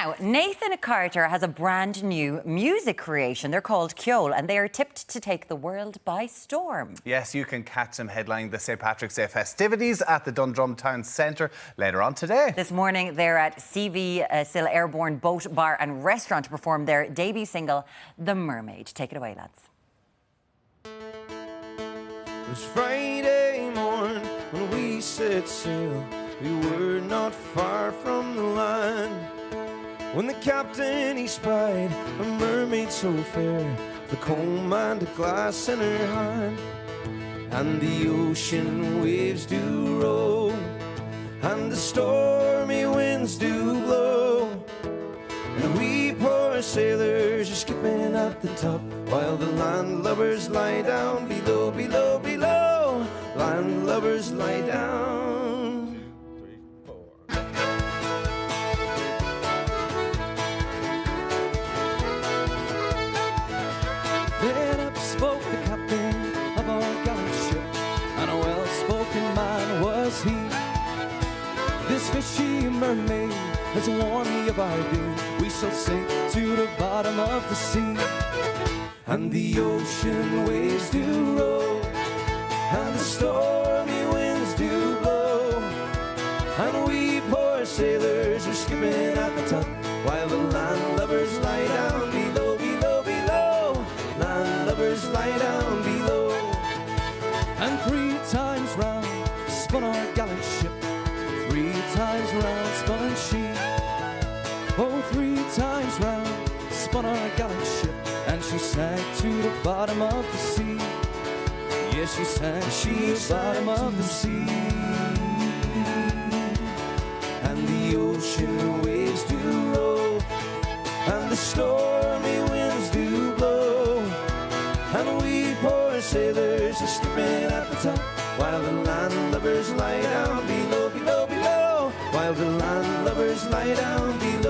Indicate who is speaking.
Speaker 1: Now, Nathan Carter has a brand new music creation. They're called Cill, and they are tipped to take the world by storm.
Speaker 2: Yes, you can catch them headlining the St. Patrick's Day festivities at the Dundrum Town Centre later on today.
Speaker 1: This morning, they're at Cill Airborne Boat Bar and Restaurant to perform their debut single, The Mermaid. Take it away, lads.
Speaker 3: It was Friday morn when we set sail. We were not far from the land, when the captain he spied a mermaid so fair, the comb and a glass in her hand. And the ocean waves do roll, and the stormy winds do blow, and we poor sailors are skipping at the top, while the landlubbers lie down below, below, below. Landlubbers lie down. Then up spoke the captain of our gallant ship, and a well-spoken man was he. This fishy mermaid has warned me of our doom. We shall sink to the bottom of the sea, and the ocean waves do roll, and the stormy winds do blow, and we poor sailors are skipping at the top, while the landlubbers lie down below, below, below. Landlubbers lie down below. And 3 times round spun our gallant ship, 3 times round spun she. Oh, 3 times round spun our gallant ship, and she sank to the bottom of the sea. Yes, she sank to the bottom of the sea. And the ocean waves do roll, and the stormy winds do blow, and we poor sailors are skipping at the top, while the landlubbers lie down below, below, below. While the landlubbers lie down below.